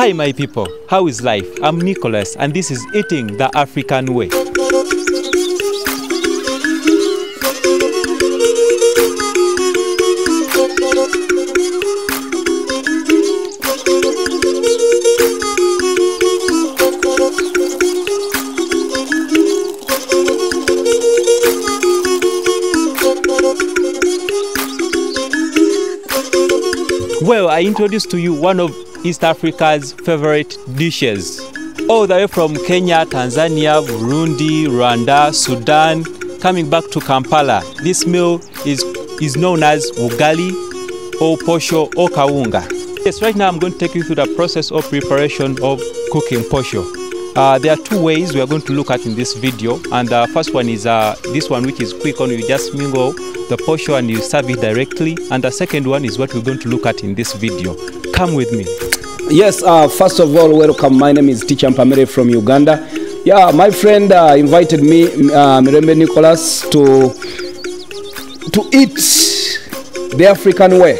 Hi my people, how is life? I'm Nicholas and this is Eating the African Way. Well, I introduced to you one of East Africa's favorite dishes. All the way from Kenya, Tanzania, Burundi, Rwanda, Sudan, coming back to Kampala. This meal is known as Ugali or Posho or kawunga. Yes, right now I'm going to take you through the process of preparation of cooking Posho. There are two ways we are going to look at in this video, and the first one is this one, which is quick on. You just mingle the Posho and you serve it directly, and the second one is what we're going to look at in this video. Come with me. Yes, first of all, welcome. My name is Teacher Mpamire from Uganda. Yeah, my friend invited me, Mirembe Nicholas, to eat the African way.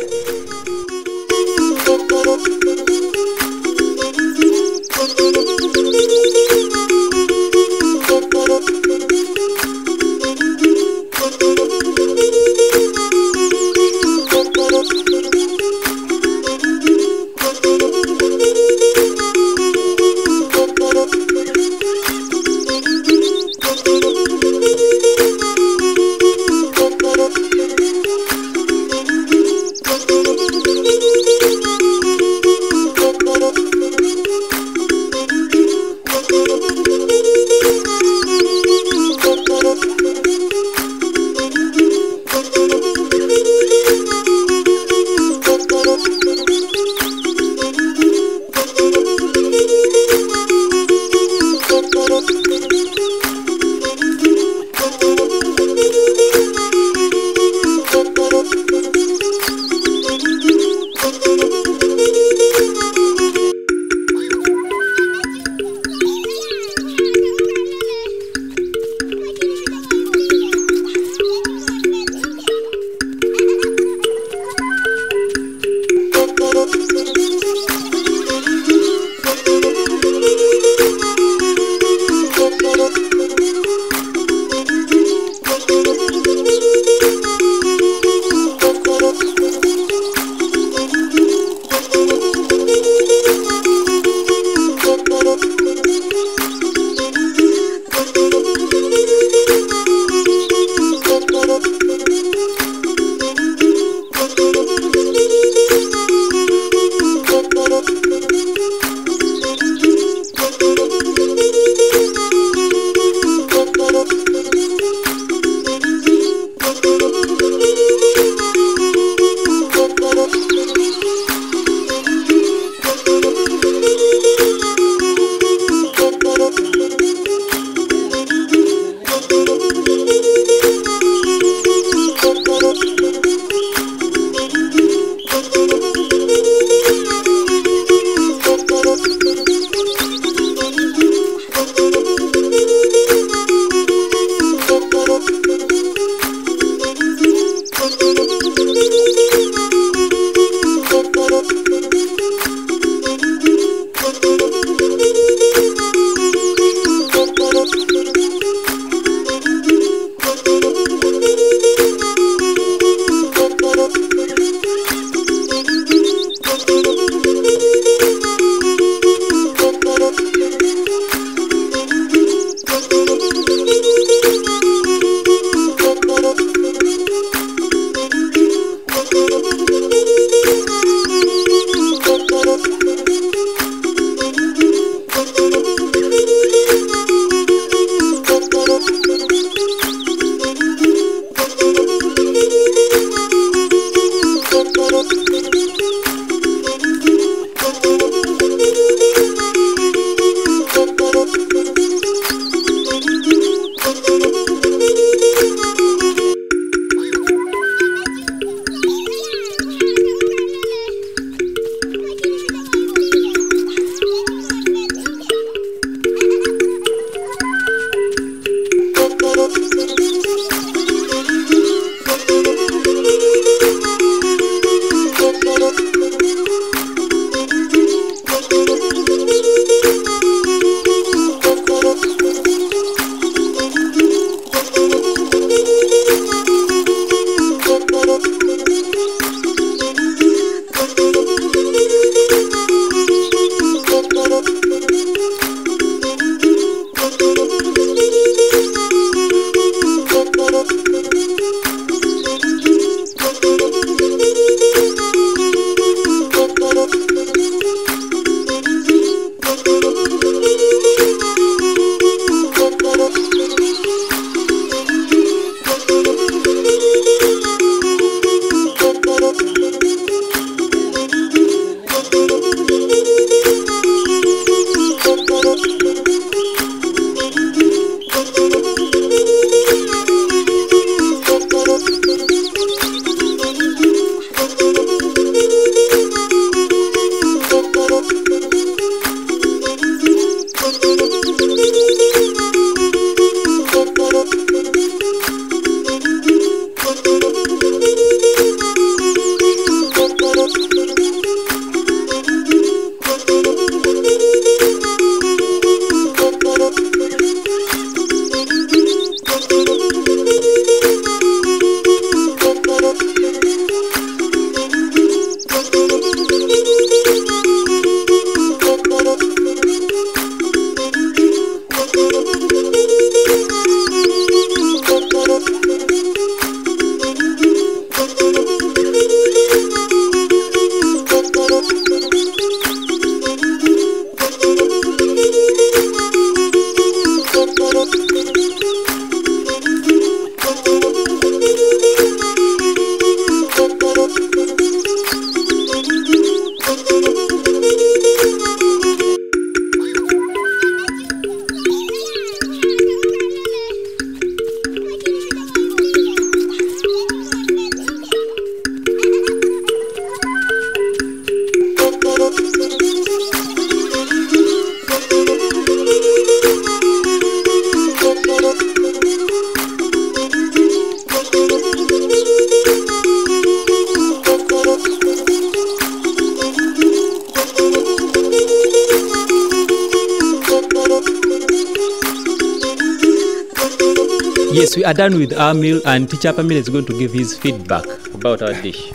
Yes, we are done with our meal, and Teacher Mpamire is going to give his feedback about our dish.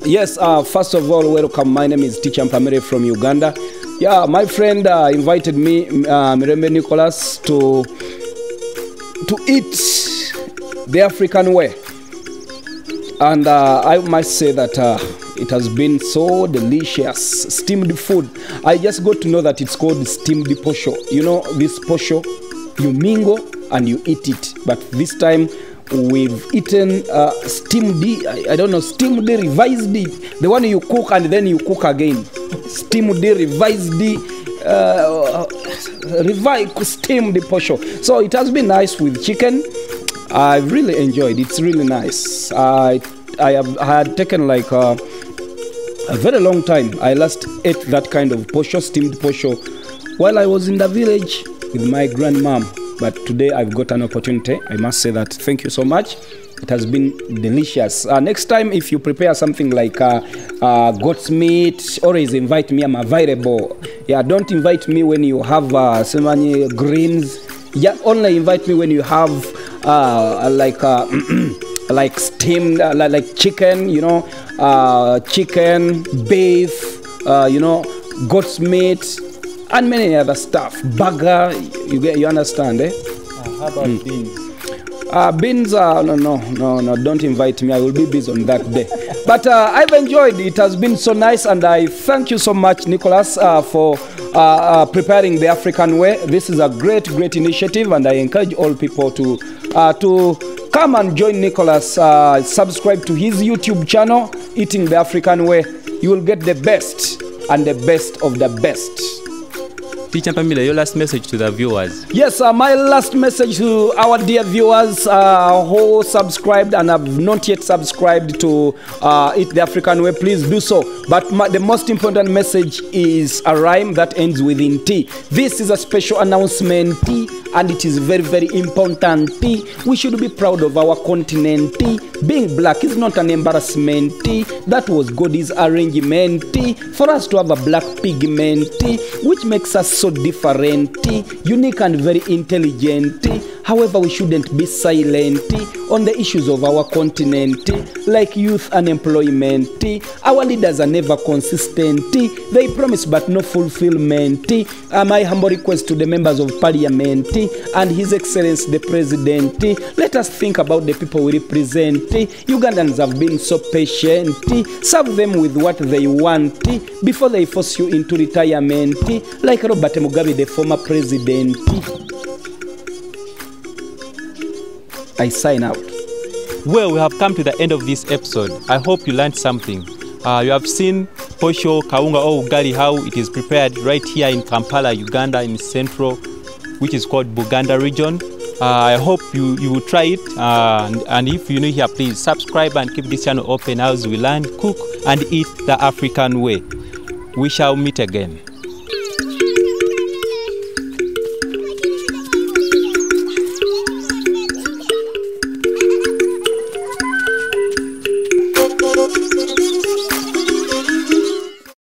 Yes, first of all, welcome. My name is Teacher Mpamire from Uganda. Yeah, my friend invited me, Mirembe Nicholas, to eat the African way. And I must say that it has been so delicious. Steamed food. I just got to know that it's called steamed posho. You know, this posho, you mingle and you eat it. But this time, we've eaten steamed, I don't know, steamed, revised, the one you cook and then you cook again. Steamed, revised, steamed posho. So it has been nice with chicken. I've really enjoyed it. It's really nice. I had taken like a very long time. I last ate that kind of posho, steamed posho, while I was in the village with my grandmom. But today I've got an opportunity. I must say that. Thank you so much. It has been delicious. Next time, if you prepare something like goat's meat, always invite me. I'm available. Yeah, don't invite me when you have so many greens. Yeah, only invite me when you have like steamed, like chicken, you know, chicken, beef, you know, goat's meat, and many other stuff. Burger, you understand, eh? How about beans? Beans, no, don't invite me. I will be busy on that day. But I've enjoyed it. It has been so nice, and I thank you so much, Nicholas, for preparing the African way. This is a great initiative, and I encourage all people to come and join Nicholas. Subscribe to his YouTube channel, Eating the African Way. You will get the best and the best of the best. Teacher Mpamire, your last message to the viewers. Yes, my last message to our dear viewers who subscribed and have not yet subscribed to Eat the African Way, please do so. But the most important message is a rhyme that ends with in T. This is a special announcement, T, and it is very important, T. We should be proud of our continent, T. Being black is not an embarrassment, T. That was God's arrangement, T. For us to have a black pigment, T, which makes us so different, unique and very intelligent. However, we shouldn't be silent on the issues of our continent, like youth unemployment. Our leaders are never consistent. They promise but no fulfillment. My humble request to the members of parliament and His Excellency the President, let us think about the people we represent. Ugandans have been so patient. Serve them with what they want before they force you into retirement, like Robert Mugabe, the former president. I sign out. Well, we have come to the end of this episode. I hope you learned something. You have seen Posho, kawunga or Ugali, how it is prepared right here in Kampala, Uganda, in central, which is called Buganda region. I hope you will try it. And if you're new here, please subscribe and keep this channel open as we learn, cook, and eat the African way. We shall meet again.